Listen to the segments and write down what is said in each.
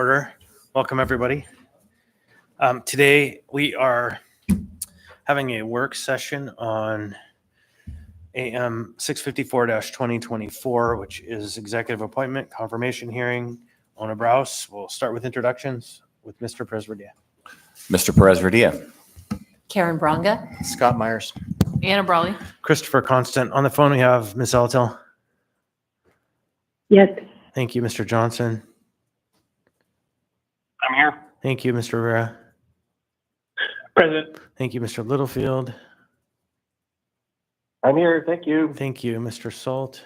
order. Welcome, everybody. Today we are having a work session on AM 654-2024, which is executive appointment confirmation hearing. Ona Brause. We'll start with introductions with Mr. Presverdia. Mr. Perez-Verdia. Karen Bronga. Scott Myers. Anna Brawley. Christopher Constant. On the phone, we have Ms. Eltel. Yes. Thank you, Mr. Johnson. I'm here. Thank you, Mr. Rivera. Present. Thank you, Mr. Littlefield. I'm here. Thank you. Thank you, Mr. Salt.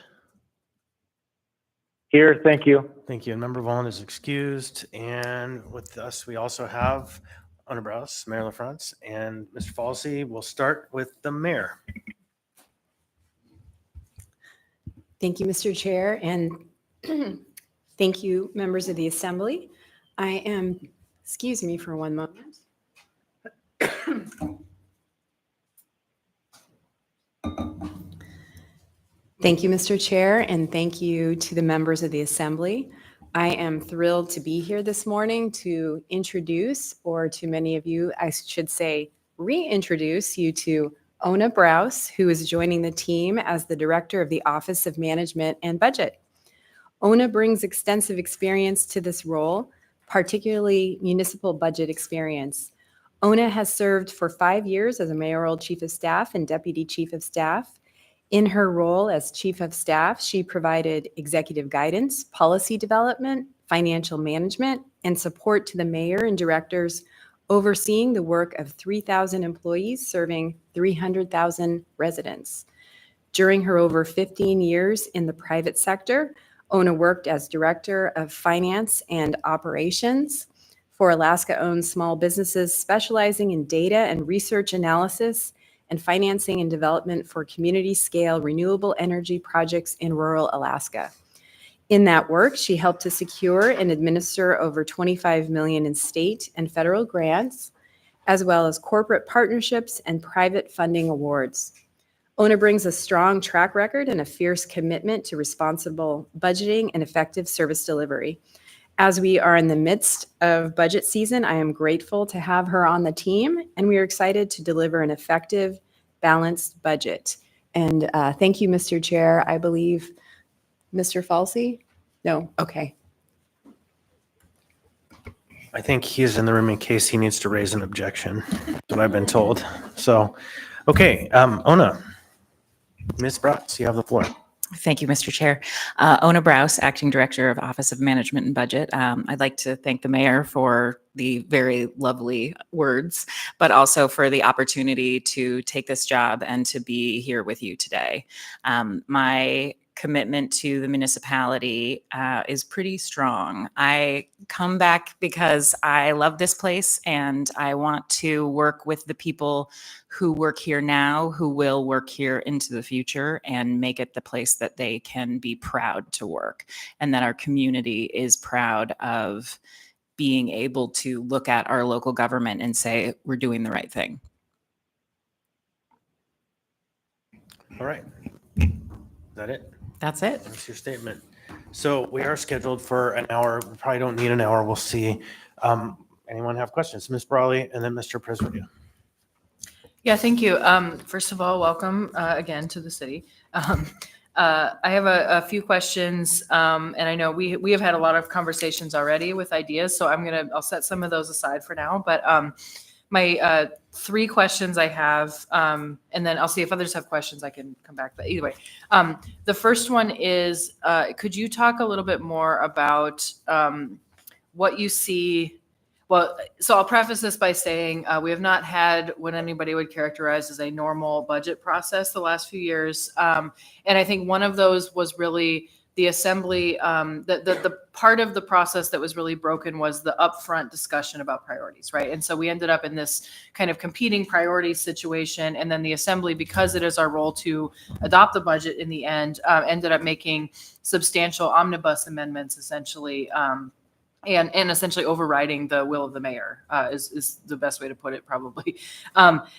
Here. Thank you. Thank you. And Member Vaughn is excused. And with us, we also have Ona Brause, Mayor LaFrance, and Mr. Falsey. We'll start with the mayor. Thank you, Mr. Chair, and thank you, members of the Assembly. Excuse me for one moment. Thank you, Mr. Chair, and thank you to the members of the Assembly. I am thrilled to be here this morning to introduce, or to many of you, I should say, reintroduce you to Ona Brause, who is joining the team as the Director of the Office of Management and Budget. Ona brings extensive experience to this role, particularly municipal budget experience. Ona has served for 5 years as a mayoral chief of staff and deputy chief of staff. In her role as chief of staff, she provided executive guidance, policy development, financial management, and support to the mayor and directors, overseeing the work of 3,000 employees serving 300,000 residents. During her over 15 years in the private sector, Ona worked as Director of Finance and Operations for Alaska-owned small businesses specializing in data and research analysis and financing and development for community-scale renewable energy projects in rural Alaska. In that work, she helped to secure and administer over $25 million in state and federal grants, as well as corporate partnerships and private funding awards. Ona brings a strong track record and a fierce commitment to responsible budgeting and effective service delivery. As we are in the midst of budget season, I am grateful to have her on the team, and we are excited to deliver an effective, balanced budget. And thank you, Mr. Chair. I believe Mr. Falsey? No? Okay. I think he's in the room in case he needs to raise an objection. That's what I've been told. So, okay, Ona. Ms. Brause, you have the floor. Thank you, Mr. Chair. Ona Brause, Acting Director of Office of Management and Budget. I'd like to thank the mayor for the very lovely words, but also for the opportunity to take this job and to be here with you today. My commitment to the municipality is pretty strong. I come back because I love this place and I want to work with the people who work here now, who will work here into the future, and make it the place that they can be proud to work, and that our community is proud of being able to look at our local government and say, we're doing the right thing. All right. Is that it? That's it. That's your statement. So we are scheduled for an hour. We probably don't need an hour. We'll see. Anyone have questions? Ms. Brawley and then Mr. Presverdia. Yeah, thank you. First of all, welcome again to the city. I have a few questions, and I know we have had a lot of conversations already with ideas, so I'll set some of those aside for now. But my 3 questions I have, and then I'll see if others have questions. I can come back. But either way, the first one is, could you talk a little bit more about what you see? Well, so I'll preface this by saying we have not had what anybody would characterize as a normal budget process the last few years. And I think one of those was really the assembly. The part of the process that was really broken was the upfront discussion about priorities, right? And so we ended up in this kind of competing priorities situation. And then the assembly, because it is our role to adopt the budget in the end, ended up making substantial omnibus amendments, essentially, and essentially overriding the will of the mayor is the best way to put it, probably.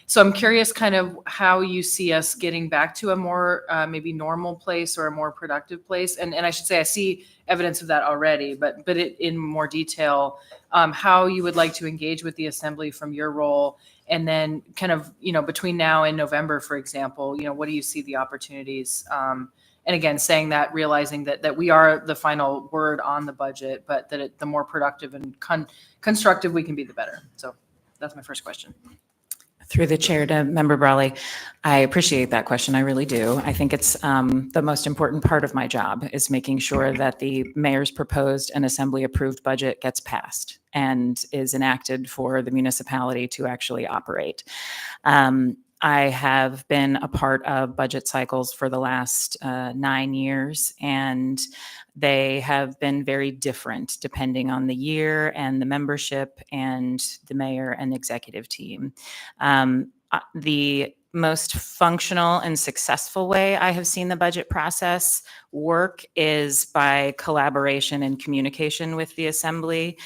So I'm curious kind of how you see us getting back to a more maybe normal place or a more productive place. And I should say I see evidence of that already, but it in more detail, how you would like to engage with the assembly from your role. And then kind of, between now and November, for example, what do you see the opportunities? And again, saying that, realizing that we are the final word on the budget, but that the more productive and constructive we can be, the better. So that's my first question. Through the chair to Member Brawley, I appreciate that question. I really do. I think it's the most important part of my job is making sure that the mayor's proposed and assembly approved budget gets passed and is enacted for the municipality to actually operate. I have been a part of budget cycles for the last 9 years, and they have been very different depending on the year and the membership and the mayor and executive team. The most functional and successful way I have seen the budget process work is by collaboration and communication with the assembly.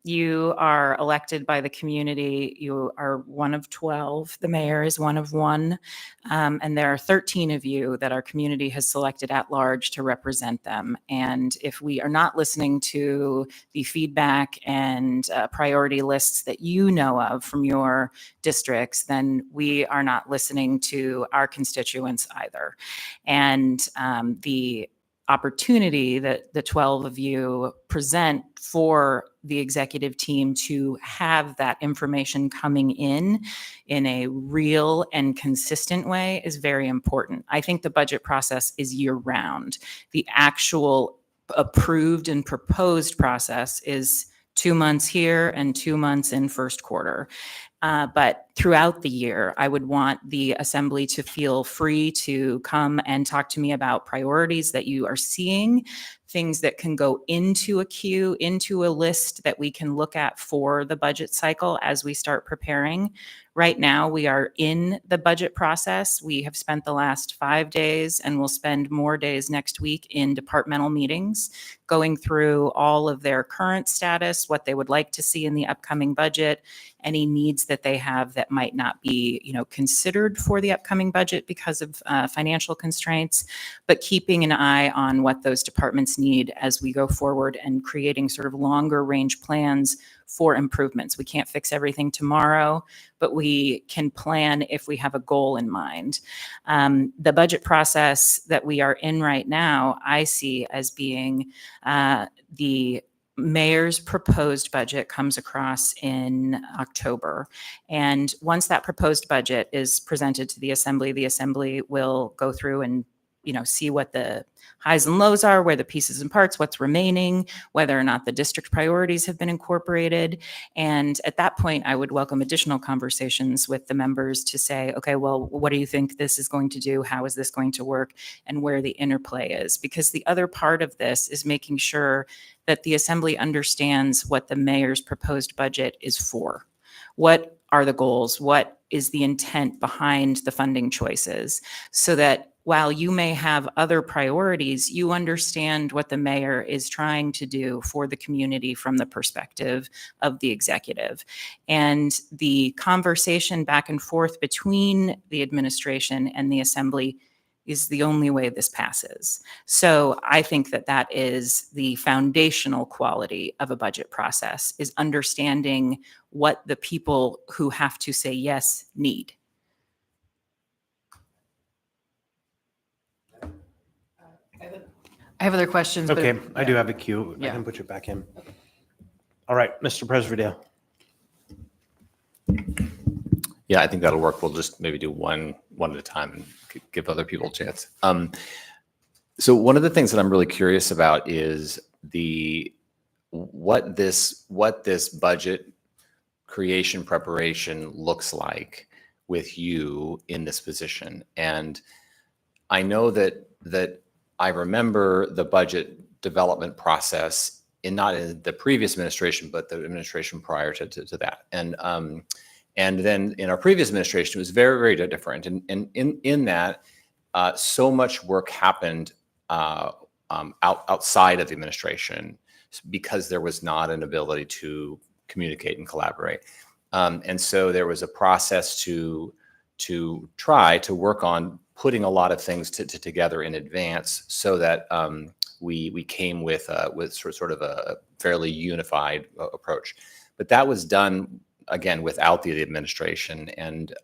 You are elected by the community. You are one of 12. The mayor is one of 1. And there are 13 of you that our community has selected at large to represent them. And if we are not listening to the feedback and priority lists that you know of from your districts, then we are not listening to our constituents either. And the opportunity that the 12 of you present for the executive team to have that information coming in a real and consistent way is very important. I think the budget process is year round. The actual approved and proposed process is 2 months here and 2 months in first quarter. But throughout the year, I would want the assembly to feel free to come and talk to me about priorities that you are seeing, things that can go into a queue, into a list that we can look at for the budget cycle as we start preparing. Right now, we are in the budget process. We have spent the last 5 days and we'll spend more days next week in departmental meetings, going through all of their current status, what they would like to see in the upcoming budget, any needs that they have that might not be, considered for the upcoming budget because of financial constraints, but keeping an eye on what those departments need as we go forward and creating sort of longer range plans for improvements. We can't fix everything tomorrow, but we can plan if we have a goal in mind. The budget process that we are in right now, I see as being the mayor's proposed budget comes across in October. And once that proposed budget is presented to the assembly will go through and see what the highs and lows are, where the pieces and parts, what's remaining, whether or not the district priorities have been incorporated. And at that point, I would welcome additional conversations with the members to say, okay, well, what do you think this is going to do? How is this going to work? And where the interplay is. Because the other part of this is making sure that the assembly understands what the mayor's proposed budget is for. What are the goals? What is the intent behind the funding choices? So that while you may have other priorities, you understand what the mayor is trying to do for the community from the perspective of the executive. And the conversation back and forth between the administration and the assembly is the only way this passes. So I think that is the foundational quality of a budget process, is understanding what the people who have to say yes need. I have other questions. but- Okay, I do have a queue. I Yeah. can put you back in. All right, Mr. Presvedale. Yeah, I think that'll work. We'll just maybe do one at a time and give other people a chance. So one of the things that I'm really curious about is what this budget creation preparation looks like with you in this position. And I know that I remember the budget development process not in the previous administration, but the administration prior to that. And then in our previous administration, it was very, very different. And in that, so much work happened outside of the administration because there was not an ability to communicate and collaborate. And so there was a process to try to work on putting a lot of things together in advance so that we came with sort of a fairly unified approach. But that was done again without the administration. And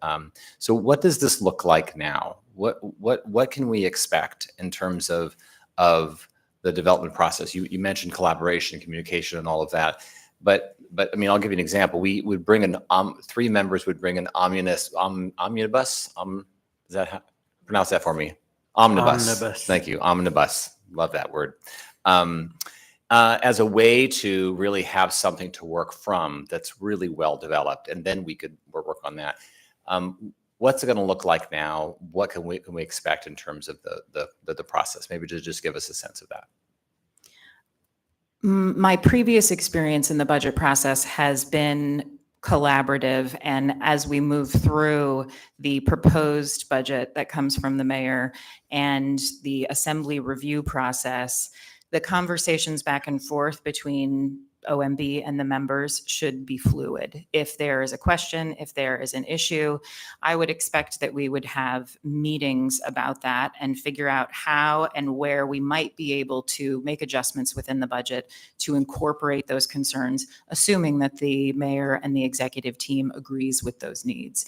so what does this look like now? What can we expect in terms of the development process? You mentioned collaboration, communication, and all of that. But I mean, I'll give you an example. We would bring an 3 members would bring an omnibus. Is that how, pronounce that for me? Omnibus. Omnibus. Thank you. Omnibus. Love that word. As a way to really have something to work from that's really well developed, and then we could work on that. What's it going to look like now? What can we expect in terms of the process? Maybe to just give us a sense of that. My previous experience in the budget process has been collaborative, and as we move through the proposed budget that comes from the mayor and the assembly review process, the conversations back and forth between OMB and the members should be fluid. If there is a question, if there is an issue, I would expect that we would have meetings about that and figure out how and where we might be able to make adjustments within the budget to incorporate those concerns, assuming that the mayor and the executive team agrees with those needs.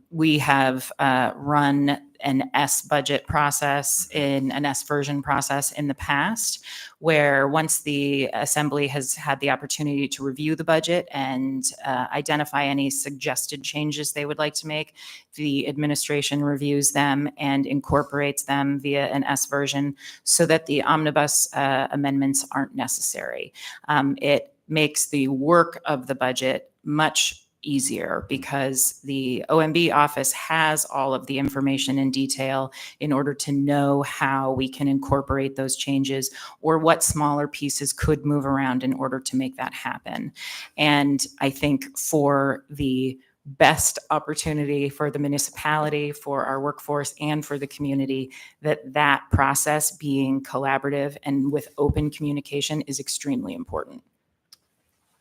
We have run an S budget process in an S version process in the past, where once the assembly has had the opportunity to review the budget and identify any suggested changes they would like to make, the administration reviews them and incorporates them via an S version so that the omnibus amendments aren't necessary. It makes the work of the budget much easier because the OMB office has all of the information in detail in order to know how we can incorporate those changes or what smaller pieces could move around in order to make that happen. And I think for the best opportunity for the municipality, for our workforce, and for the community, that process being collaborative and with open communication is extremely important.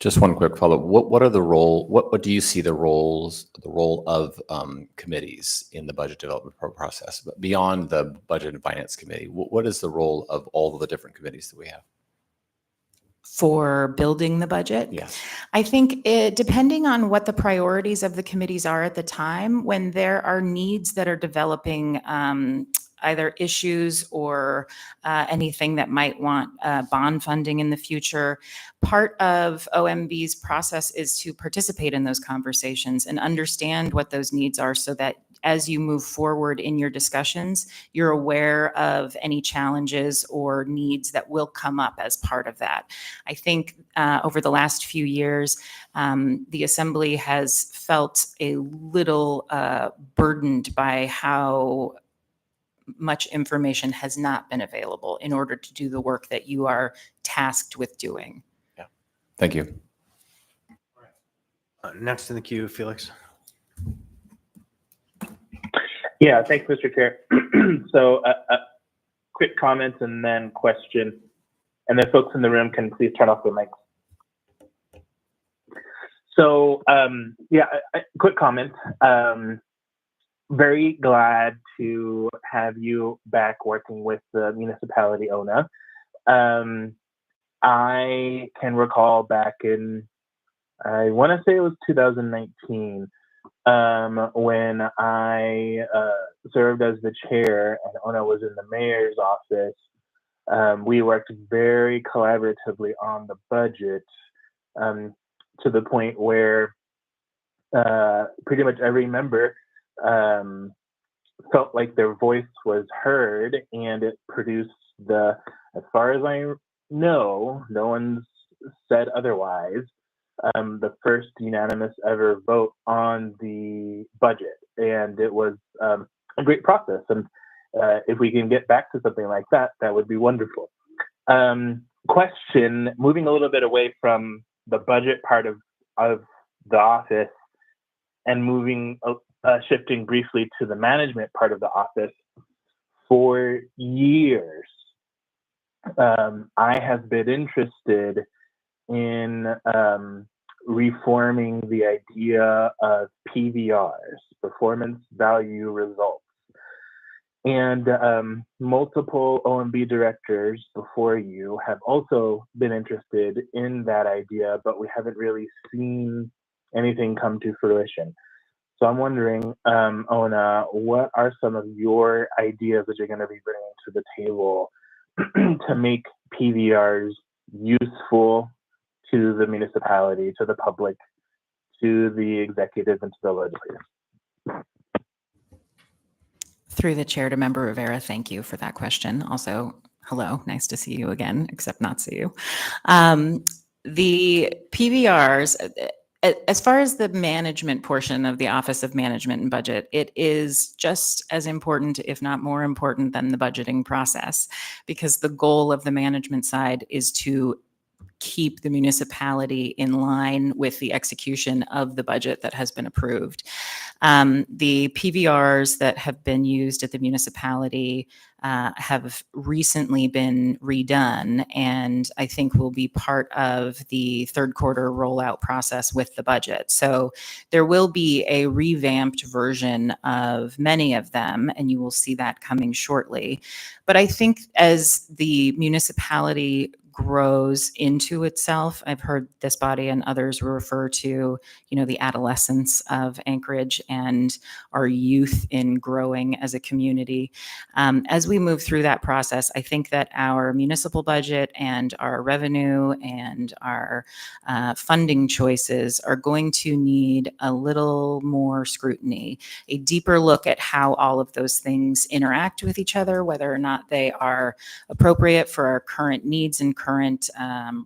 Just one quick follow-up. What are the what do you see the role of committees in the budget development process beyond the Budget and Finance Committee? What is the role of all of the different committees that we have? For building the budget? Yes. I think depending on what the priorities of the committees are at the time, when there are needs that are developing either issues or anything that might want bond funding in the future, part of OMB's process is to participate in those conversations and understand what those needs are so that as you move forward in your discussions, you're aware of any challenges or needs that will come up as part of that. I think over the last few years, the Assembly has felt a little burdened by how much information has not been available in order to do the work that you are tasked with doing. Yeah. Thank you. Next in the queue, Felix. Yeah, thanks, Mr. Chair. So quick comments and then question. And then folks in the room can please turn off their mics. So quick comment. Very glad to have you back working with the municipality ONA. I can recall back in, I want to say it was 2019, when I served as the chair and ONA was in the mayor's office. We worked very collaboratively on the budget to the point where pretty much every member felt like their voice was heard, and it produced as far as I know, no one's said otherwise, the first unanimous ever vote on the budget. And it was a great process. And if we can get back to something like that, that would be wonderful. Question, moving a little bit away from the budget part of the office and shifting briefly to the management part of the office. For years, I have been interested in reforming the idea of PVRs, performance value results. And multiple OMB directors before you have also been interested in that idea, but we haven't really seen anything come to fruition. So I'm wondering, Ona, what are some of your ideas that you're going to be bringing to the table to make PVRs useful to the municipality, to the public, to the executive, and to the legislature? Through the chair to Member Rivera, thank you for that question. Also, hello, nice to see you again, except not see you. The PVRs, as far as the management portion of the Office of Management and Budget, it is just as important, if not more important, than the budgeting process, because the goal of the management side is to keep the municipality in line with the execution of the budget that has been approved. The PVRs that have been used at the municipality have recently been redone, and I think will be part of the third quarter rollout process with the budget. So there will be a revamped version of many of them, and you will see that coming shortly. But I think as the municipality grows into itself, I've heard this body and others refer to, the adolescence of Anchorage and our youth in growing as a community. As we move through that process, I think that our municipal budget and our revenue and our funding choices are going to need a little more scrutiny, a deeper look at how all of those things interact with each other, whether or not they are appropriate for our current needs and current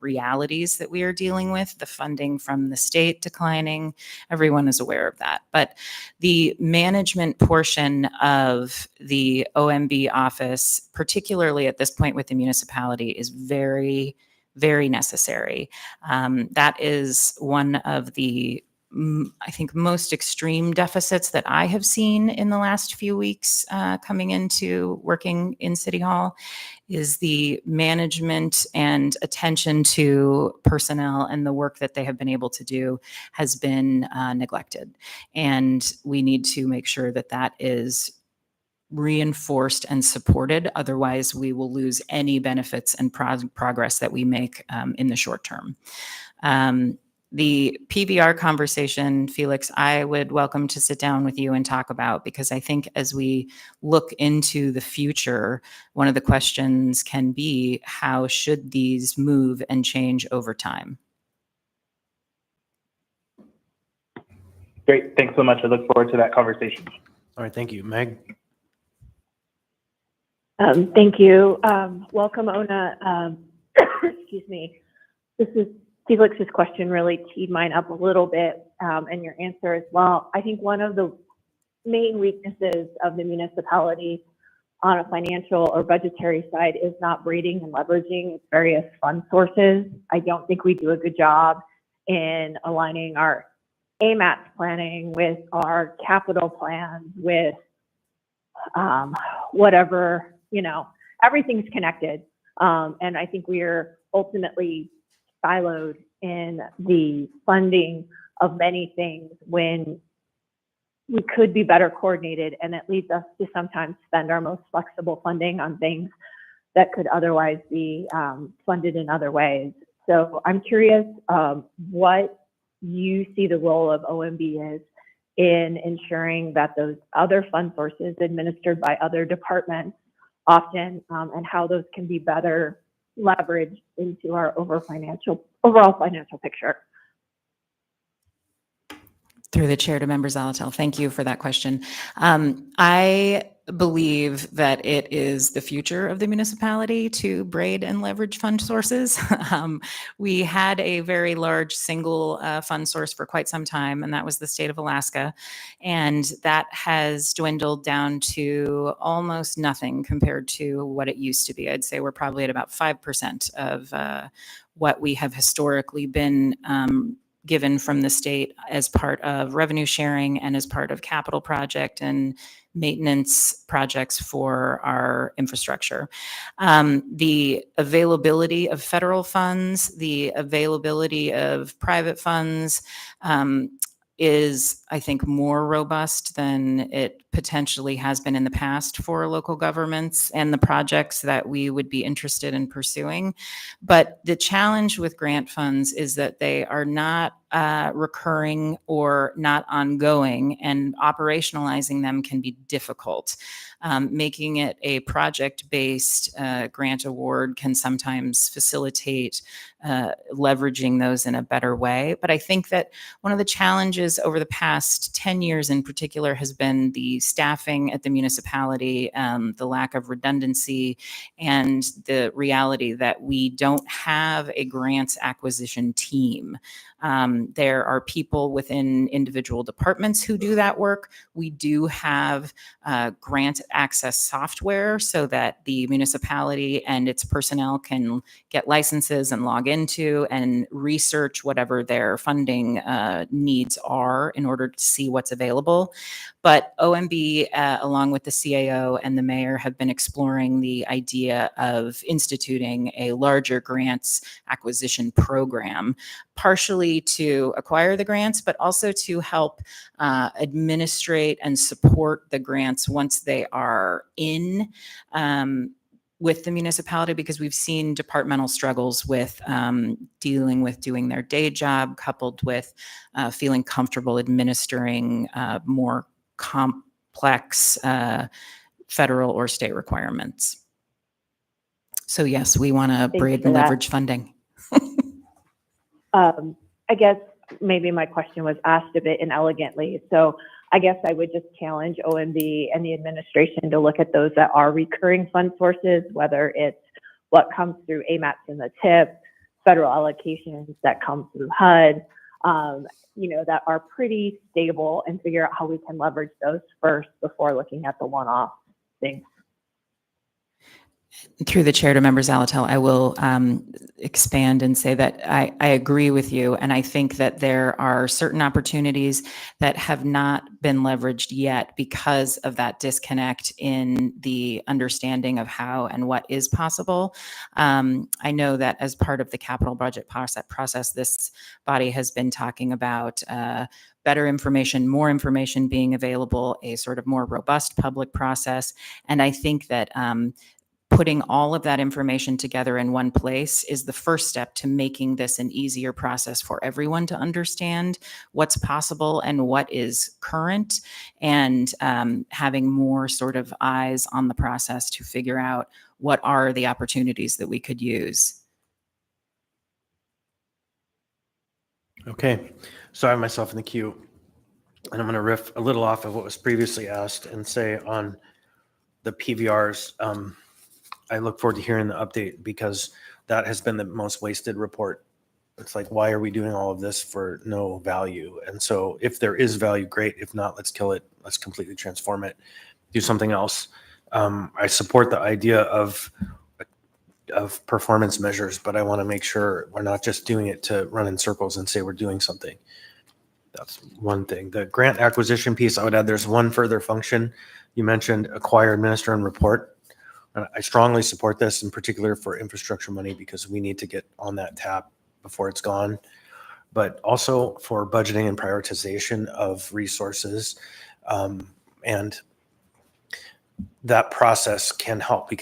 realities that we are dealing with. The funding from the state declining, everyone is aware of that. But the management portion of the OMB office, particularly at this point with the municipality, is very, very necessary. That is one of the I think most extreme deficits that I have seen in the last few weeks coming into working in City Hall is the management and attention to personnel, and the work that they have been able to do has been neglected. And we need to make sure that that is reinforced and supported. Otherwise, we will lose any benefits and progress that we make in the short term. The PVR conversation, Felix, I would welcome to sit down with you and talk about, because I think as we look into the future, one of the questions can be, how should these move and change over time? Great. Thanks so much. I look forward to that conversation. All right, thank you. Meg? Thank you. Welcome, Ona. Excuse me. This is Felix's question really teed mine up a little bit, and your answer as well. I think one of the main weaknesses of the municipality on a financial or budgetary side is not braiding and leveraging various fund sources. I don't think we do a good job in aligning our AMATs planning with our capital plans, with whatever, everything's connected. And I think we are ultimately siloed in the funding of many things when we could be better coordinated, and it leads us to sometimes spend our most flexible funding on things that could otherwise be funded in other ways. So I'm curious what you see the role of OMB is in ensuring that those other fund sources administered by other departments often, and how those can be better leveraged into our overall financial picture. Through the chair to Member Zalatel, thank you for that question. I believe that it is the future of the municipality to braid and leverage fund sources. We had a very large single fund source for quite some time, and that was the state of Alaska. And that has dwindled down to almost nothing compared to what it used to be. I'd say we're probably at about 5% of what we have historically been given from the state as part of revenue sharing and as part of capital project and maintenance projects for our infrastructure. The availability of federal funds, the availability of private funds, is, I think, more robust than it potentially has been in the past for local governments and the projects that we would be interested in pursuing. But the challenge with grant funds is that they are not recurring or not ongoing, and operationalizing them can be difficult. Making it a project-based grant award can sometimes facilitate leveraging those in a better way. But I think that one of the challenges over the past 10 years in particular has been the staffing at the municipality, the lack of redundancy, and the reality that we don't have a grants acquisition team. There are people within individual departments who do that work. We do have grant access software so that the municipality and its personnel can get licenses and log into and research whatever their funding needs are in order to see what's available. But OMB, along with the CAO and the mayor, have been exploring the idea of instituting a larger grants acquisition program, partially to acquire the grants, but also to help administrate and support the grants once they are in with the municipality, because we've seen departmental struggles with dealing with doing their day job, coupled with feeling comfortable administering more complex federal or state requirements. So yes, we want to Thank you braid for and that. leverage funding. I guess maybe my question was asked a bit inelegantly. So I guess I would just challenge OMB and the administration to look at those that are recurring fund sources, whether it's what comes through AMAPs and the TIP, federal allocations that come through HUD, that are pretty stable, and figure out how we can leverage those first before looking at the one-off things. Through the chair to Member Zalatel, I will expand and say that I agree with you. And I think that there are certain opportunities that have not been leveraged yet because of that disconnect in the understanding of how and what is possible. I know that as part of the capital budget process, this body has been talking about better information, more information being available, a sort of more robust public process. And I think that putting all of that information together in one place is the first step to making this an easier process for everyone to understand what's possible and what is current, and having more sort of eyes on the process to figure out what are the opportunities that we could use. Okay, so I have myself in the queue, and I'm going to riff a little off of what was previously asked and say on the PVRs. I look forward to hearing the update, because that has been the most wasted report. It's like, why are we doing all of this for no value? And so if there is value, great. If not, let's kill it. Let's completely transform it, do something else. I support the idea of performance measures, but I want to make sure we're not just doing it to run in circles and say we're doing something. That's one thing. The grant acquisition piece, I would add, there's one further function. You mentioned acquire, administer, and report. I strongly support this, in particular for infrastructure money, because we need to get on that tap before it's gone, but also for budgeting and prioritization of resources. And that process can help. They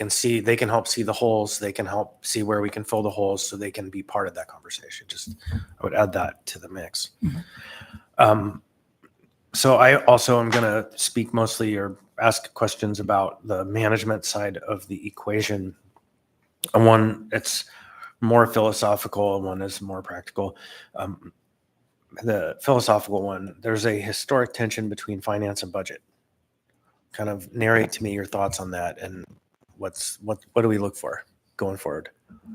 can help see the holes. They can help see where we can fill the holes, so they can be part of that conversation. I would add that to the mix. Mm-hmm. So I also am going to speak mostly, or ask questions about the management side of the equation. One, it's more philosophical, and one is more practical. The philosophical one, there's a historic tension between finance and budget. Kind of narrate to me your thoughts on that, and what do we look for going forward?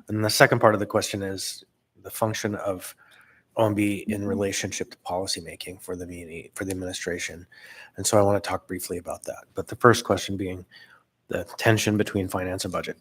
And the second part of the question is the function of OMB in relationship to policymaking for the administration. And so I want to talk briefly about that. But the first question being the tension between finance and budget.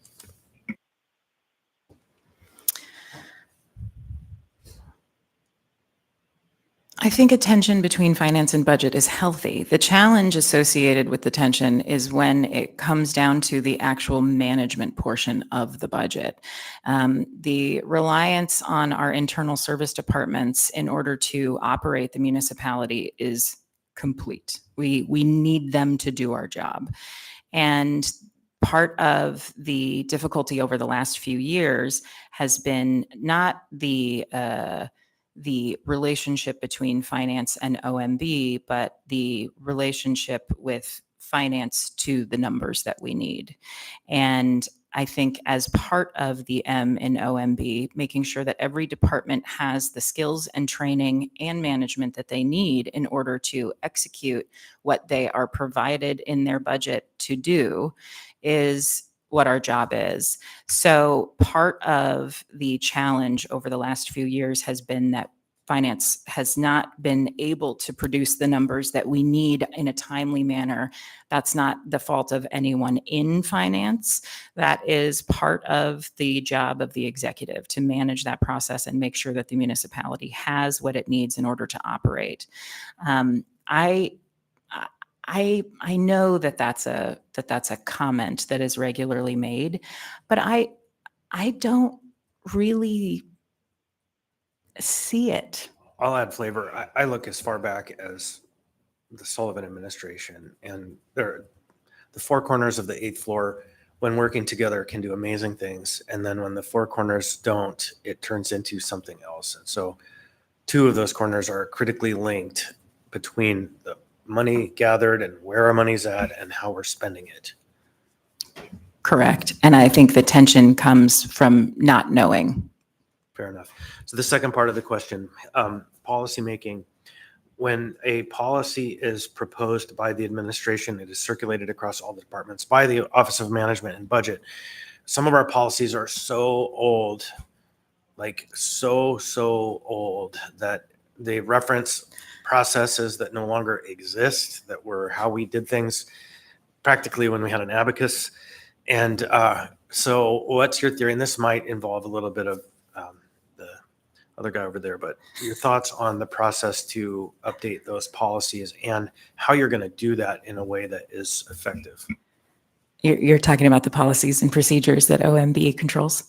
I think a tension between finance and budget is healthy. The challenge associated with the tension is when it comes down to the actual management portion of the budget. The reliance on our internal service departments in order to operate the municipality is complete. We need them to do our job. And part of the difficulty over the last few years has been not the relationship between finance and OMB, but the relationship with finance to the numbers that we need. And I think as part of the M in OMB, making sure that every department has the skills and training and management that they need in order to execute what they are provided in their budget to do is what our job is. So part of the challenge over the last few years has been that finance has not been able to produce the numbers that we need in a timely manner. That's not the fault of anyone in finance. That is part of the job of the executive to manage that process and make sure that the municipality has what it needs in order to operate. I know that that's a comment that is regularly made, but I don't really see it. I'll add flavor. I look as far back as the Sullivan administration, and the four corners of the 8th floor, when working together, can do amazing things. And then when the four corners don't, it turns into something else. And so 2 of those corners are critically linked between the money gathered and where our money's at and how we're spending it. Correct. And I think the tension comes from not knowing. Fair enough. So the second part of the question, policy making. When a policy is proposed by the administration, it is circulated across all the departments by the Office of Management and Budget. Some of our policies are so old, like so old, that they reference processes that no longer exist, that were how we did things practically when we had an abacus. And so what's your theory? And this might involve a little bit of the other guy over there, but your thoughts on the process to update those policies and how you're going to do that in a way that is effective. You're talking about the policies and procedures that OMB controls?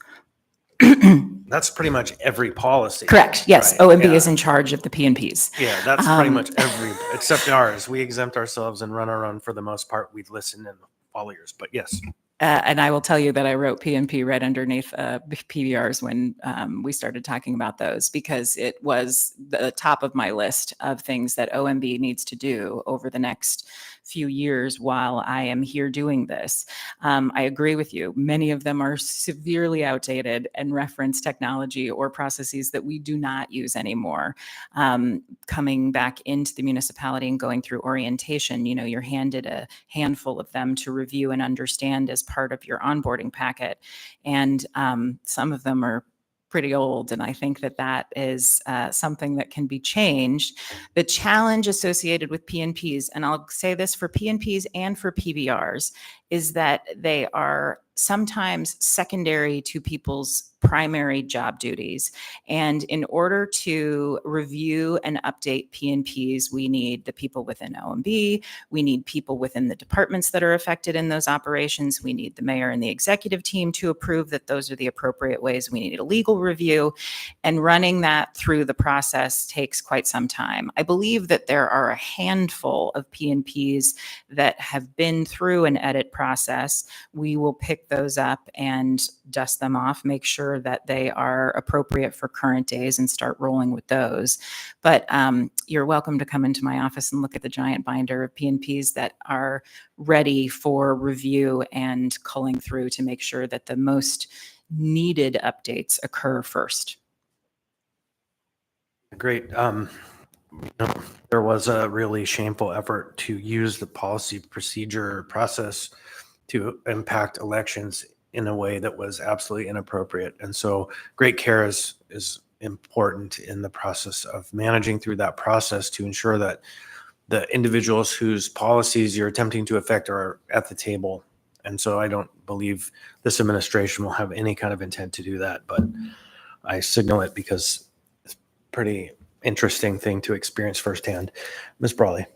That's pretty much every policy. Correct. Yes. Right. OMB Yeah. is in charge of the P&Ps. Yeah, that's pretty much every, except ours. We exempt ourselves and run our own for the most part. We listen and follow yours, but yes. And I will tell you that I wrote P&P right underneath PBRs when we started talking about those, because it was the top of my list of things that OMB needs to do over the next few years while I am here doing this. I agree with you. Many of them are severely outdated and reference technology or processes that we do not use anymore. Coming back into the municipality and going through orientation, you're handed a handful of them to review and understand as part of your onboarding packet. And some of them are pretty old. And I think that is something that can be changed. The challenge associated with PNPs, and I'll say this for PNPs and for PBRs, is that they are sometimes secondary to people's primary job duties. And in order to review and update PNPs, we need the people within OMB, we need people within the departments that are affected in those operations, we need the mayor and the executive team to approve that those are the appropriate ways, we need a legal review, and running that through the process takes quite some time. I believe that there are a handful of PNPs that have been through an edit process. We will pick those up and dust them off, make sure that they are appropriate for current days and start rolling with those. But you're welcome to come into my office and look at the giant binder of PNPs that are ready for review and culling through to make sure that the most needed updates occur first. Great. There was a really shameful effort to use the policy procedure process to impact elections in a way that was absolutely inappropriate. And so great care is important in the process of managing through that process to ensure that the individuals whose policies you're attempting to affect are at the table. And so I don't believe this administration will have any kind of intent to do that, but I signal it because it's pretty interesting thing to experience firsthand. Ms. Brawley.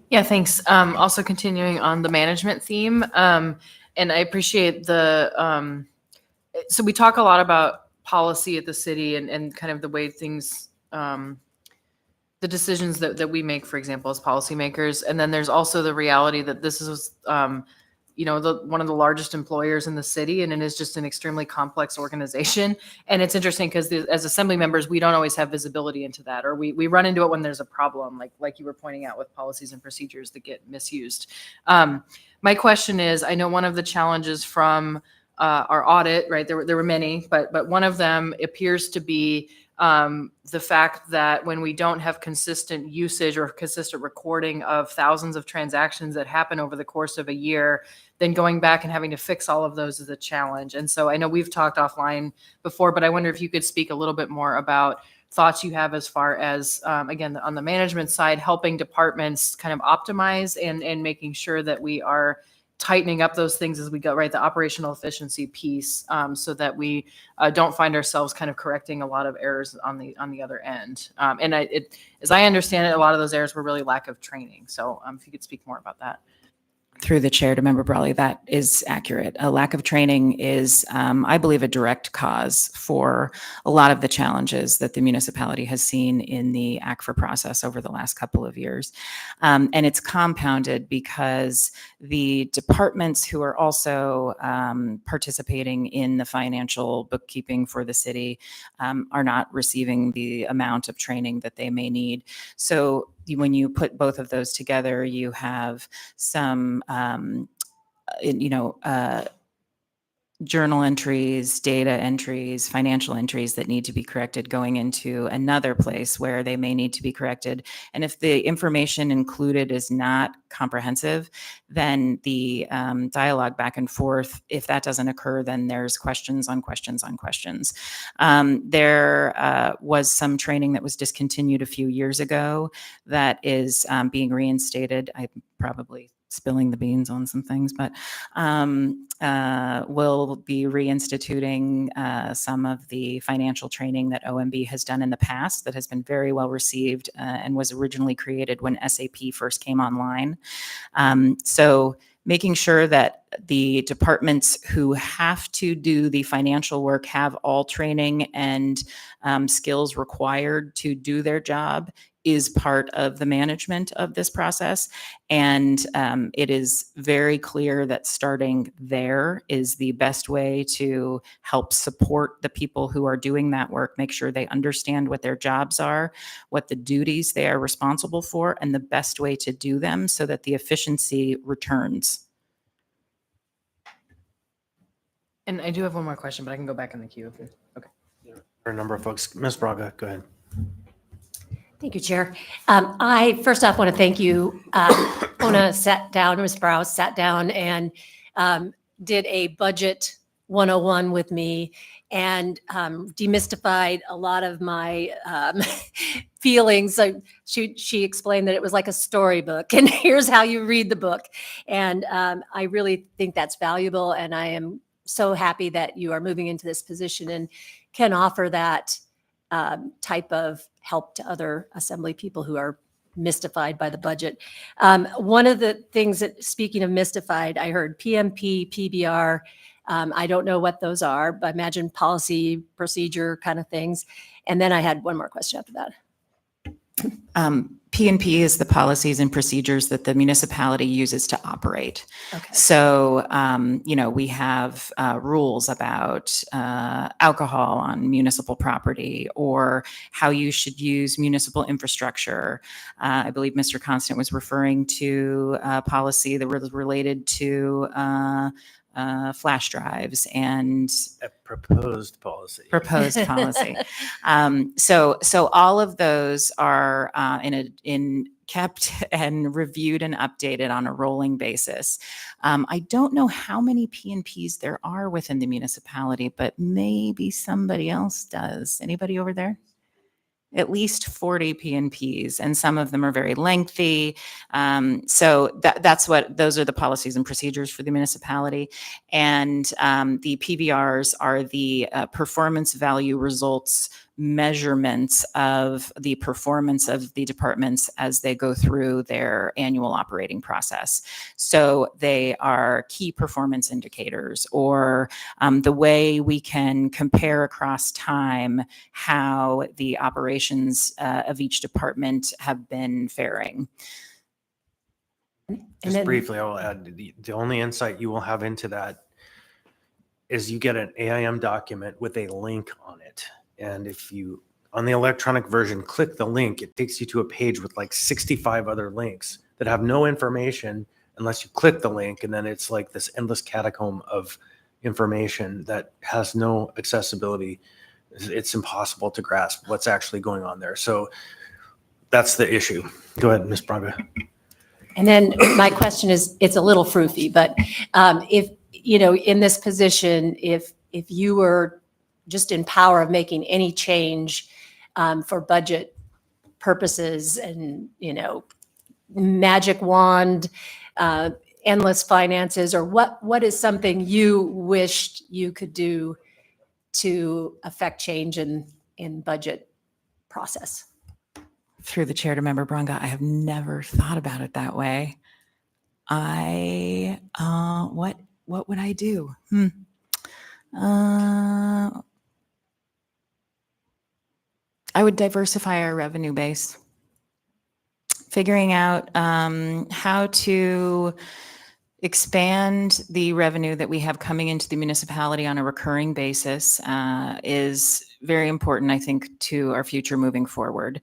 Yeah, thanks. Also continuing on the management theme, and I appreciate so we talk a lot about policy at the city and kind of the way things, the decisions that we make, for example, as policymakers. And then there's also the reality that this is, one of the largest employers in the city, and it is just an extremely complex organization. And it's interesting because as assembly members, we don't always have visibility into that, or we run into it when there's a problem, like you were pointing out with policies and procedures that get misused. My question is, I know one of the challenges from our audit, right? There were many, but one of them appears to be the fact that when we don't have consistent usage or consistent recording of thousands of transactions that happen over the course of a year, then going back and having to fix all of those is a challenge. And so I know we've talked offline before, but I wonder if you could speak a little bit more about thoughts you have as far as, again, on the management side, helping departments kind of optimize and making sure that we are tightening up those things as we go, right? The operational efficiency piece, so that we don't find ourselves kind of correcting a lot of errors on the other end. As I understand it, a lot of those errors were really lack of training. So if you could speak more about that. Through the chair to Member Brawley, that is accurate. A lack of training is, I believe, a direct cause for a lot of the challenges that the municipality has seen in the ACFR process over the last couple of years. And it's compounded because the departments who are also participating in the financial bookkeeping for the city are not receiving the amount of training that they may need. So when you put both of those together, you have some, journal entries, data entries, financial entries that need to be corrected going into another place where they may need to be corrected. And if the information included is not comprehensive, then the dialogue back and forth, if that doesn't occur, then there's questions on questions on questions. There was some training that was discontinued a few years ago that is being reinstated. I'm probably spilling the beans on some things, but we'll be reinstituting some of the financial training that OMB has done in the past that has been very well received and was originally created when SAP first came online. So making sure that the departments who have to do the financial work have all training and skills required to do their job is part of the management of this process. And it is very clear that starting there is the best way to help support the people who are doing that work, make sure they understand what their jobs are, what the duties they are responsible for, and the best way to do them so that the efficiency returns. And I do have one more question, but I can go back in the queue. Okay. For a number of folks. Ms. Braga, go ahead. Thank you, Chair. I first off want to thank you. Ona sat down, Ms. Brause sat down and did a budget 101 with me and demystified a lot of my feelings. So she explained that it was like a storybook and here's how you read the book. And I really think that's valuable. And I am so happy that you are moving into this position and can offer that type of help to other assembly people who are mystified by the budget. One of the things that, speaking of mystified, I heard PMP, PBR. I don't know what those are, but I imagine policy, procedure kind of things. And then I had one more question after that. P&P is the policies and procedures that the municipality uses to operate. Okay. So, we have rules about alcohol on municipal property or how you should use municipal infrastructure. I believe Mr. Constant was referring to a policy that was related to flash drives and A proposed policy. So all of those are kept and reviewed and updated on a rolling basis. I don't know how many P&Ps there are within the municipality, but maybe somebody else does. Anybody over there? At least 40 P&Ps, and some of them are very lengthy. So those are the policies and procedures for the municipality. And the PVRs are the performance value results measurements of the performance of the departments as they go through their annual operating process. So they are key performance indicators, or the way we can compare across time how the operations of each department have been faring. And Just then, briefly, I will add, the only insight you will have into that is you get an AIM document with a link on it. And if you, on the electronic version, click the link, it takes you to a page with like 65 other links that have no information unless you click the link. And then it's like this endless catacomb of information that has no accessibility. It's impossible to grasp what's actually going on there. So that's the issue. Go ahead, Ms. Braga. and then my question is, it's a little froofy, but if, you know, in this position, if you were just in power of making any change for budget purposes and, you know, magic wand, endless finances, or what is something you wished you could do to affect change in budget process? Through the chair to Member Branga, I have never thought about it that way. What would I do? I would diversify our revenue base. Figuring out how to expand the revenue that we have coming into the municipality on a recurring basis is very important, I think, to our future moving forward.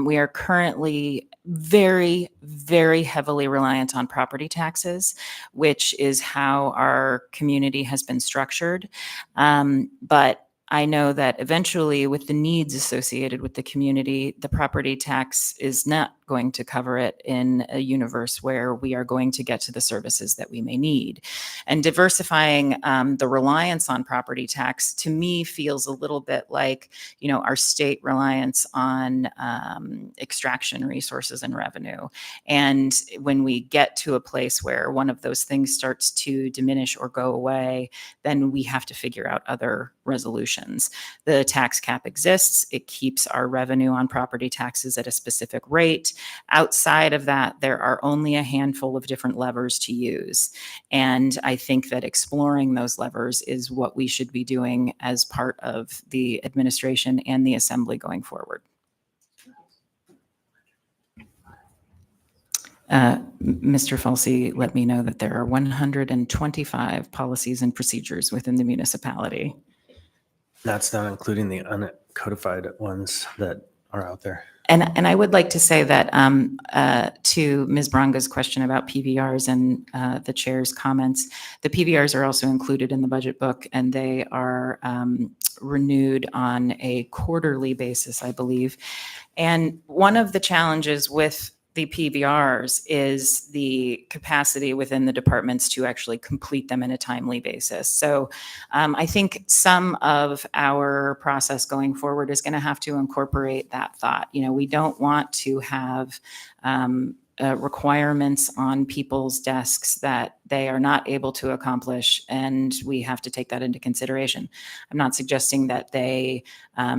We are currently very, very heavily reliant on property taxes, which is how our community has been structured. But I know that eventually, with the needs associated with the community, the property tax is not going to cover it in a universe where we are going to get to the services that we may need. And diversifying the reliance on property tax, to me, feels a little bit like, you know, our state reliance on extraction resources and revenue. And when we get to a place where one of those things starts to diminish or go away, then we have to figure out other resolutions. The tax cap exists. It keeps our revenue on property taxes at a specific rate. Outside of that, there are only a handful of different levers to use. And I think that exploring those levers is what we should be doing as part of the administration and the assembly going forward. Mr. Falsey let me know that there are 125 policies and procedures within the municipality. That's not including the uncodified ones that are out there. And I would like to say that to Ms. Branga's question about PBRs and the chair's comments, the PBRs are also included in the budget book, and they are renewed on a quarterly basis, I believe. And one of the challenges with the PBRs is the capacity within the departments to actually complete them in a timely basis. So I think some of our process going forward is going to have to incorporate that thought. You know, we don't want to have requirements on people's desks that they are not able to accomplish, and we have to take that into consideration. I'm not suggesting that they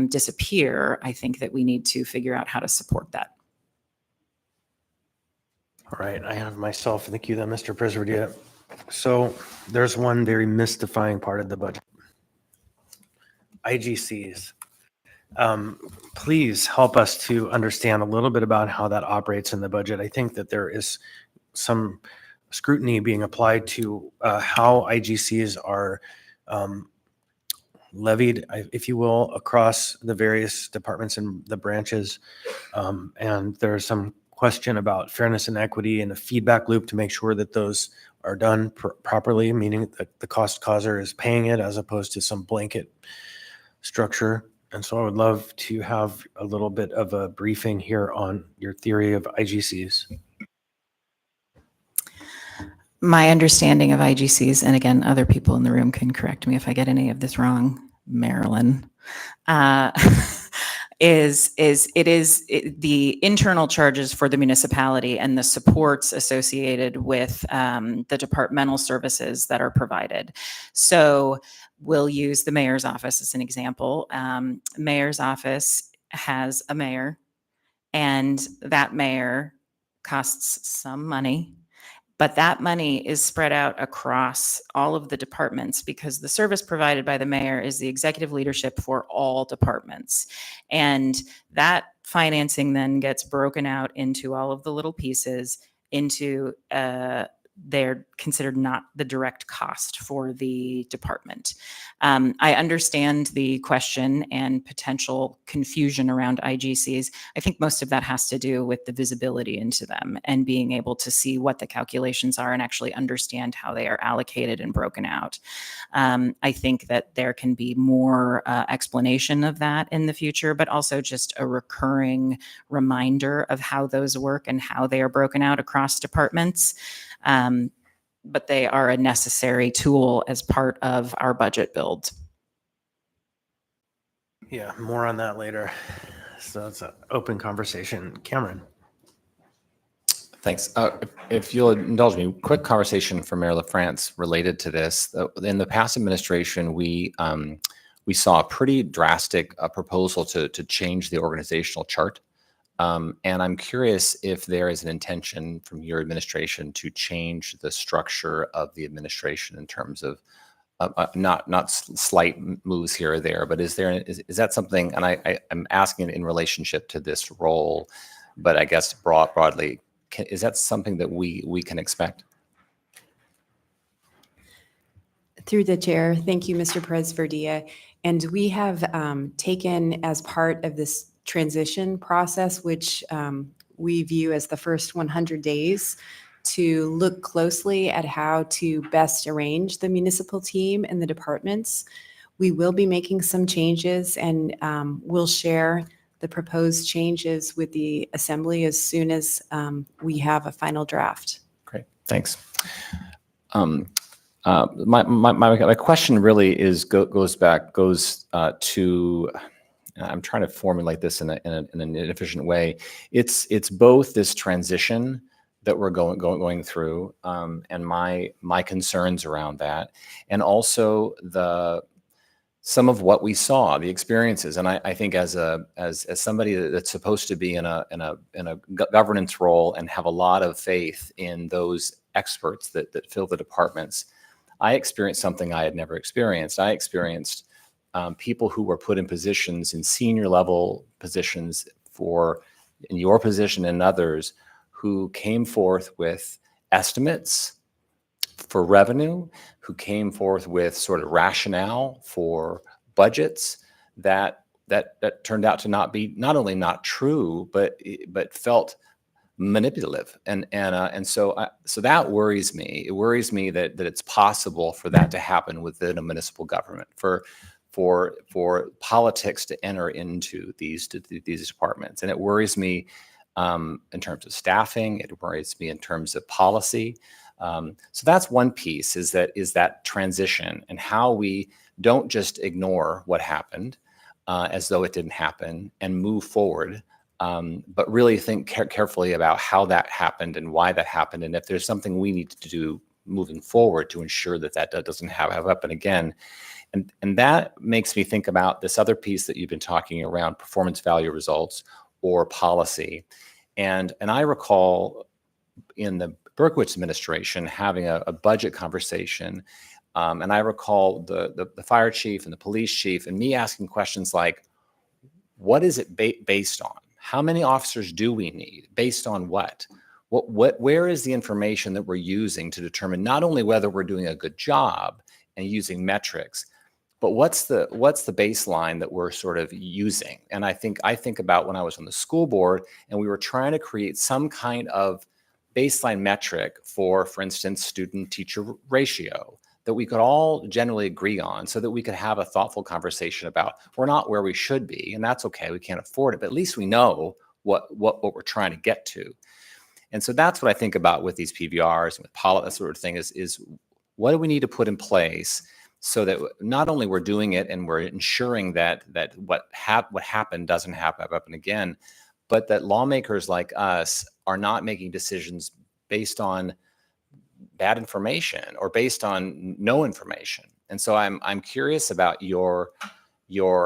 disappear. I think that we need to figure out how to support that. All right, I have myself in the queue then, Mr. President. So there's one very mystifying part of the budget. IGCs. Please help us to understand a little bit about how that operates in the budget. I think that there is some scrutiny being applied to how IGCs are levied, if you will, across the various departments and the branches. And there's some question about fairness and equity and a feedback loop to make sure that those are done properly, meaning that the cost causer is paying it as opposed to some blanket structure. And so I would love to have a little bit of a briefing here on your theory of IGCs. My understanding of IGCs, and again, other people in the room can correct me if I get any of this wrong, Marilyn, the internal charges for the municipality and the supports associated with the departmental services that are provided. So we'll use the mayor's office as an example. Mayor's office has a mayor, and that mayor costs some money. But that money is spread out across all of the departments because the service provided by the mayor is the executive leadership for all departments. And that financing then gets broken out into all of the little pieces into they're considered not the direct cost for the department. I understand the question and potential confusion around IGCs. I think most of that has to do with the visibility into them and being able to see what the calculations are and actually understand how they are allocated and broken out. I think that there can be more explanation of that in the future, but also just a recurring reminder of how those work and how they are broken out across departments. But they are a necessary tool as part of our budget build. Yeah, more on that later. So it's an open conversation. Cameron. Thanks. If you'll indulge me, quick conversation for Mayor LaFrance related to this. In the past administration, we saw a pretty drastic proposal to change the organizational chart. And I'm curious if there is an intention from your administration to change the structure of the administration in terms of not slight moves here or there, but is that something? And I'm asking in relationship to this role, but I guess broadly, is that something that we can expect? Through the chair, thank you, Mr. Perez-Verdia. And we have taken as part of this transition process, which we view as the first 100 days, to look closely at how to best arrange the municipal team and the departments. We will be making some changes, and we'll share the proposed changes with the assembly as soon as we have a final draft. Great, thanks. My question really goes to. I'm trying to formulate this in an efficient way. It's both this transition that we're going through, and my concerns around that, and also some of what we saw, the experiences. And I think as somebody that's supposed to be in a governance role and have a lot of faith in those experts that fill the departments, I experienced something I had never experienced. I experienced people who were put in positions, in senior level positions in your position and others, who came forth with estimates for revenue, who came forth with sort of rationale for budgets that turned out to not be not only not true, but felt manipulative. And so that worries me. It worries me that it's possible for that to happen within a municipal government, for politics to enter into these departments. And it worries me in terms of staffing. It worries me in terms of policy. So that's one piece, is that transition, and how we don't just ignore what happened as though it didn't happen and move forward, but really think carefully about how that happened and why that happened, and if there's something we need to do moving forward to ensure that doesn't happen again. And that makes me think about this other piece that you've been talking around performance value results or policy. And I recall in the Berkowitz administration having a budget conversation. And I recall the fire chief and the police chief and me asking questions like, what is it based on? How many officers do we need? Based on what? Where is the information that we're using to determine not only whether we're doing a good job and using metrics, but what's the baseline that we're sort of using? And I think about when I was on the school board and we were trying to create some kind of baseline metric for instance, student-teacher ratio that we could all generally agree on, so that we could have a thoughtful conversation about, we're not where we should be, and that's okay, we can't afford it, but at least we know what we're trying to get to. And so that's what I think about with these PVRs and with that sort of thing is what do we need to put in place so that not only we're doing it and we're ensuring that what happened doesn't happen again, but that lawmakers like us are not making decisions based on bad information or based on no information. And so I'm curious about your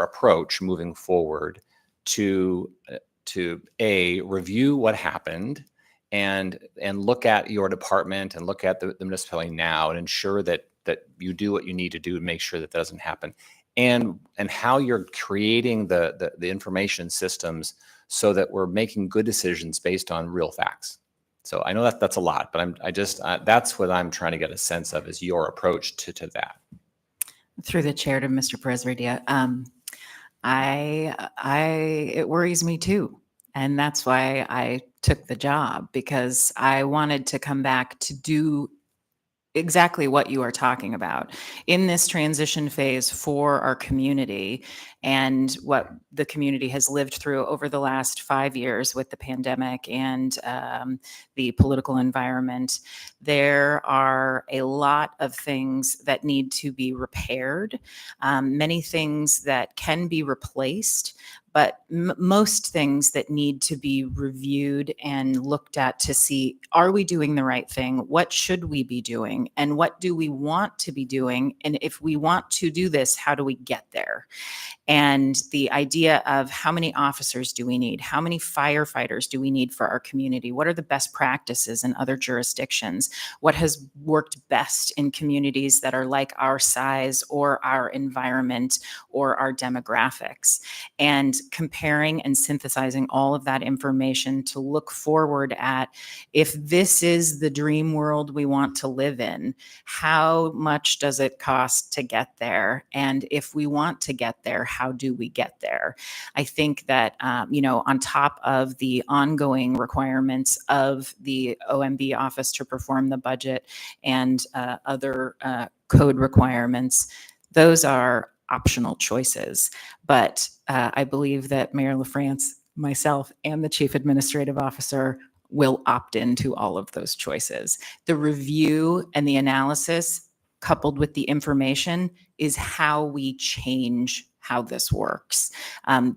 approach moving forward to review what happened and look at your department and look at the municipality now and ensure that you do what you need to do to make sure that doesn't happen, and how you're creating the information systems so that we're making good decisions based on real facts. So I know that's a lot, but that's what I'm trying to get a sense of, is your approach to that. Through the chair to Mr. Presredia, it worries me too. And that's why I took the job, because I wanted to come back to do exactly what you are talking about in this transition phase for our community and what the community has lived through over the last 5 years with the pandemic and the political environment. There are a lot of things that need to be repaired, many things that can be replaced, but most things that need to be reviewed and looked at to see, are we doing the right thing? What should we be doing? And what do we want to be doing? And if we want to do this, how do we get there? And the idea of how many officers do we need? How many firefighters do we need for our community? What are the best practices in other jurisdictions? What has worked best in communities that are like our size or our environment or our demographics? And comparing and synthesizing all of that information to look forward at, if this is the dream world we want to live in, how much does it cost to get there? And if we want to get there, how do we get there? I think that, on top of the ongoing requirements of the OMB office to perform the budget and other code requirements, those are optional choices. But I believe that Mayor LaFrance, myself, and the Chief Administrative Officer will opt into all of those choices. The review and the analysis, coupled with the information, is how we change how this works.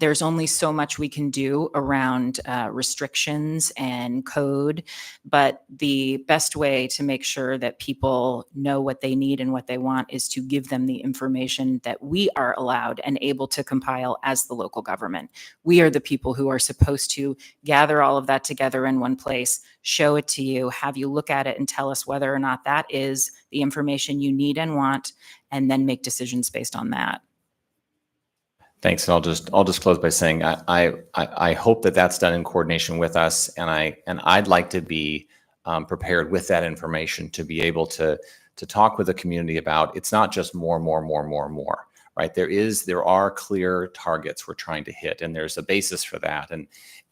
There's only so much we can do around restrictions and code, but the best way to make sure that people know what they need and what they want is to give them the information that we are allowed and able to compile as the local government. We are the people who are supposed to gather all of that together in one place, show it to you, have you look at it and tell us whether or not that is the information you need and want, and then make decisions based on that. Thanks. And I'll just close by saying I hope that that's done in coordination with us, and I'd like to be prepared with that information to be able to talk with the community about, it's not just more, right? There are clear targets we're trying to hit, and there's a basis for that,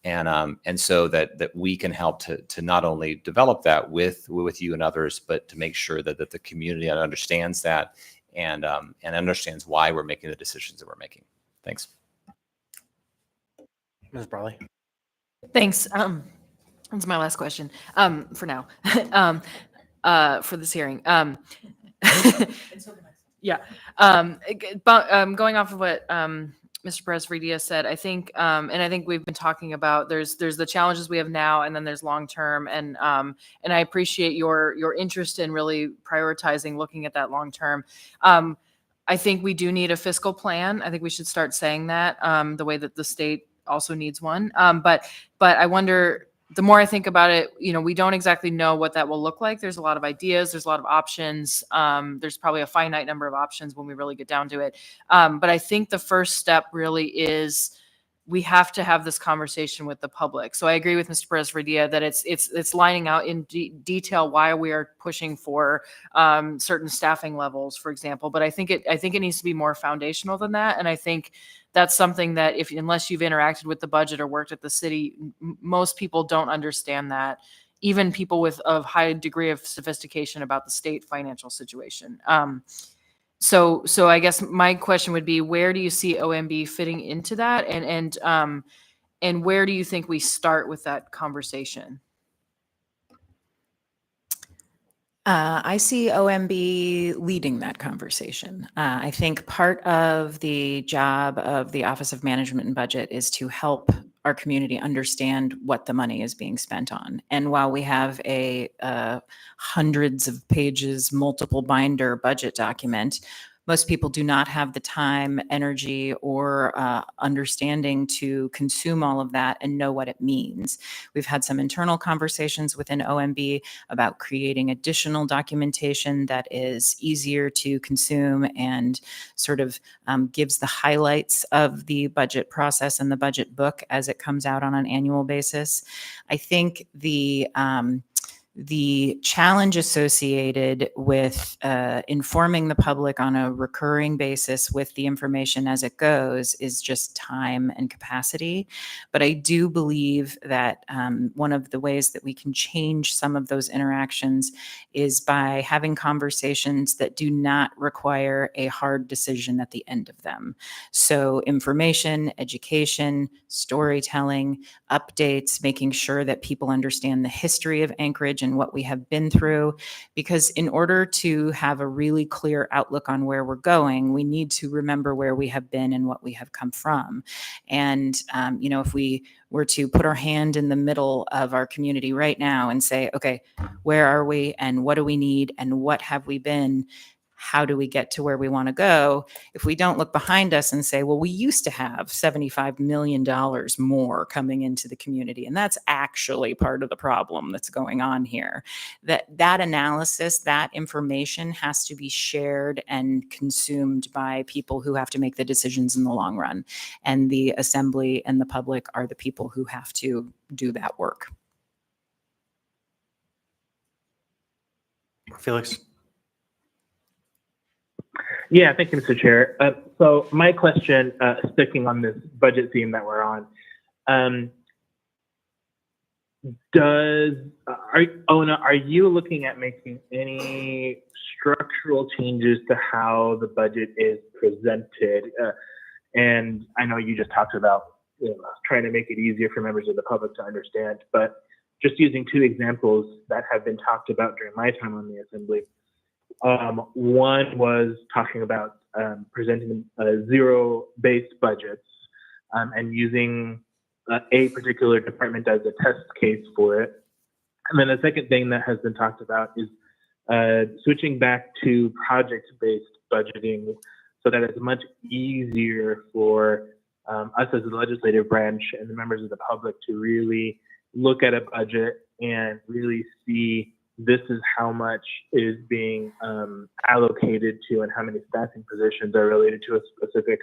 and so that we can help to not only develop that with you and others, but to make sure that the community understands that and understands why we're making the decisions that we're making. Thanks. Ms. Brawley. Thanks. That's my last question for now, for this hearing. Yeah. Going off of what Mr. Presredia said, I think, and I think we've been talking about, there's the challenges we have now, and then there's long term, and I appreciate your interest in really prioritizing looking at that long term. I think we do need a fiscal plan. I think we should start saying that, the way that the state also needs one. But I wonder, the more I think about it, we don't exactly know what that will look like. There's a lot of ideas. There's a lot of options. There's probably a finite number of options when we really get down to it. But I think the first step really is, we have to have this conversation with the public. So I agree with Mr. Presredia that it's lining out in detail why we are pushing for certain staffing levels, for example. But I think it needs to be more foundational than that. And I think that's something that unless you've interacted with the budget or worked at the city, most people don't understand that. Even people with a high degree of sophistication about the state financial situation. So I guess my question would be, where do you see OMB fitting into that? And where do you think we start with that conversation? I see OMB leading that conversation. I think part of the job of the Office of Management and Budget is to help our community understand what the money is being spent on. And while we have a hundreds of pages, multiple binder budget document, most people do not have the time, energy, or understanding to consume all of that and know what it means. We've had some internal conversations within OMB about creating additional documentation that is easier to consume and sort of gives the highlights of the budget process and the budget book as it comes out on an annual basis. I think the challenge associated with informing the public on a recurring basis with the information as it goes is just time and capacity. But I do believe that one of the ways that we can change some of those interactions is by having conversations that do not require a hard decision at the end of them. So information, education, storytelling, updates, making sure that people understand the history of Anchorage and what we have been through. Because in order to have a really clear outlook on where we're going, we need to remember where we have been and what we have come from. And, if we were to put our hand in the middle of our community right now and say, okay, where are we and what do we need and what have we been? How do we get to where we want to go? If we don't look behind us and say, well, we used to have $75 million more coming into the community, and that's actually part of the problem that's going on here. That analysis, that information has to be shared and consumed by people who have to make the decisions in the long run. And the assembly and the public are the people who have to do that work. Felix? Yeah, thank you, Mr. Chair. So my question, sticking on this budget theme that we're on, are you looking at making any structural changes to how the budget is presented? And I know you just talked about trying to make it easier for members of the public to understand, but just using two examples that have been talked about during my time on the Assembly. One was talking about presenting zero-based budgets and using a particular department as a test case for it. And then the second thing that has been talked about is switching back to project-based budgeting so that it's much easier for us as the legislative branch and the members of the public to really look at a budget and really see this is how much is being allocated to and how many staffing positions are related to a specific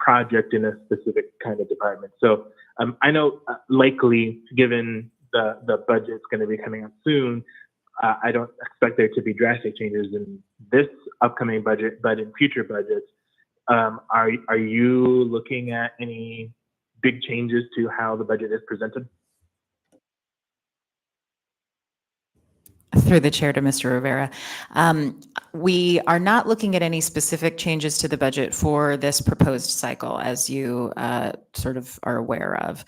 project in a specific kind of department. So I know likely, given the budget's going to be coming out soon, I don't expect there to be drastic changes in this upcoming budget, but in future budgets, are you looking at any big changes to how the budget is presented? Through the chair to Mr. Rivera. We are not looking at any specific changes to the budget for this proposed cycle, as you sort of are aware of.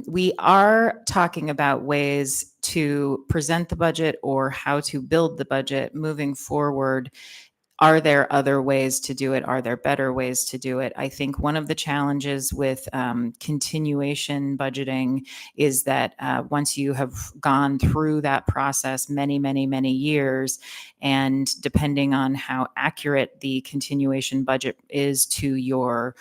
We are talking about ways to present the budget or how to build the budget moving forward. Are there other ways to do it? Are there better ways to do it? I think one of the challenges with continuation budgeting is that once you have gone through that process many, many, many years, and depending on how accurate the continuation budget is to your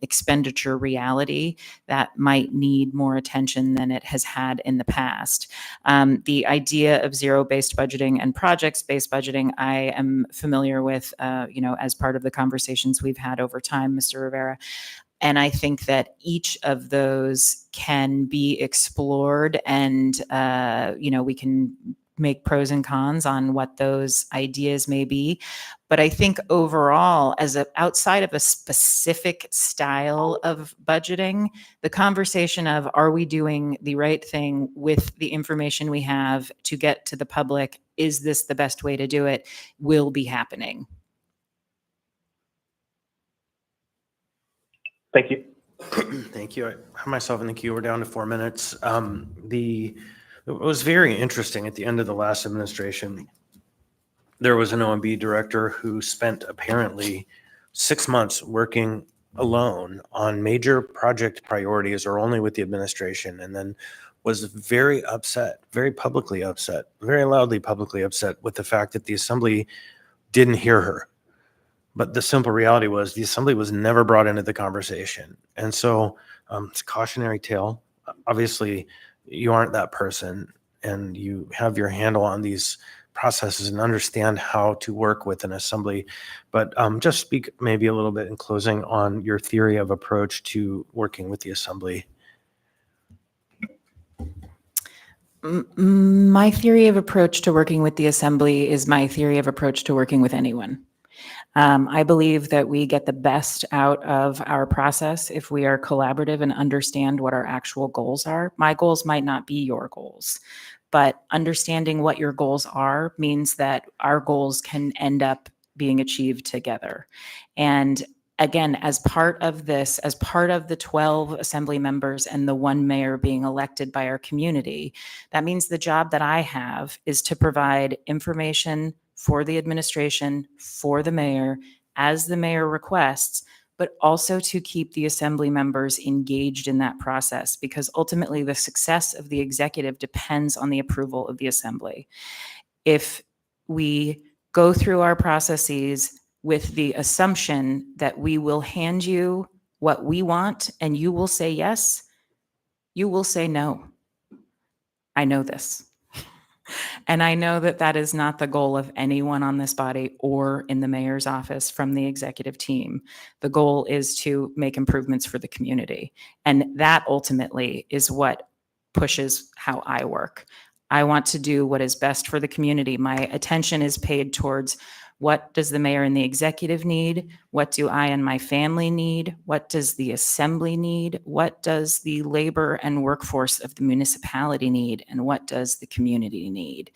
expenditure reality, that might need more attention than it has had in the past. The idea of zero-based budgeting and projects-based budgeting, I am familiar with, as part of the conversations we've had over time, Mr. Rivera. And I think that each of those can be explored and, we can make pros and cons on what those ideas may be. But I think overall, outside of a specific style of budgeting, the conversation of are we doing the right thing with the information we have to get to the public, is this the best way to do it, will be happening. Thank you. Thank you. I myself in the queue, we're down to 4 minutes. The It was very interesting at the end of the last administration. There was an OMB director who spent apparently 6 months working alone on major project priorities or only with the administration, and then was very upset, very publicly upset, very loudly publicly upset with the fact that the assembly didn't hear her. But the simple reality was the assembly was never brought into the conversation. And so it's a cautionary tale. Obviously, you aren't that person and you have your handle on these processes and understand how to work with an assembly. But just speak maybe a little bit in closing on your theory of approach to working with the assembly. My theory of approach to working with the assembly is my theory of approach to working with anyone. I believe that we get the best out of our process if we are collaborative and understand what our actual goals are. My goals might not be your goals, but understanding what your goals are means that our goals can end up being achieved together. And again, as part of this, as part of the 12 assembly members and the one mayor being elected by our community, that means the job that I have is to provide information for the administration, for the mayor, as the mayor requests, but also to keep the assembly members engaged in that process, because ultimately the success of the executive depends on the approval of the assembly. If we go through our processes with the assumption that we will hand you what we want and you will say yes, you will say no. I know this. And I know that that is not the goal of anyone on this body or in the mayor's office from the executive team. The goal is to make improvements for the community. And that ultimately is what pushes how I work. I want to do what is best for the community. My attention is paid towards what does the mayor and the executive need? What do I and my family need? What does the assembly need? What does the labor and workforce of the municipality need? And what does the community need?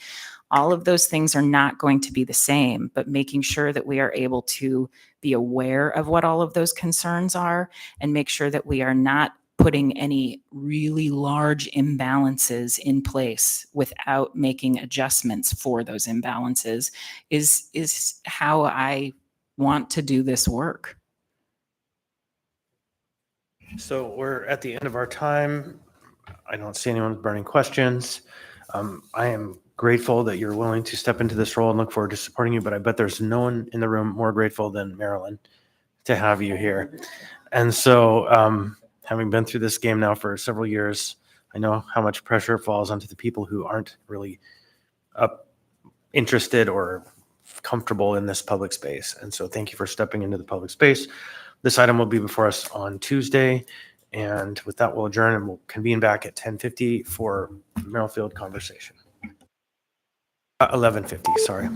All of those things are not going to be the same, but making sure that we are able to be aware of what all of those concerns are and make sure that we are not putting any really large imbalances in place without making adjustments for those imbalances is how I want to do this work. So we're at the end of our time. I don't see anyone with burning questions. I am grateful that you're willing to step into this role and look forward to supporting you, but I bet there's no one in the room more grateful than Marilyn to have you here. And so having been through this game now for several years, I know how much pressure falls onto the people who aren't really interested or comfortable in this public space. And so thank you for stepping into the public space. This item will be before us on Tuesday. And with that, we'll adjourn and we'll convene back at 10:50 for Merrill Field conversation. 11:50, sorry.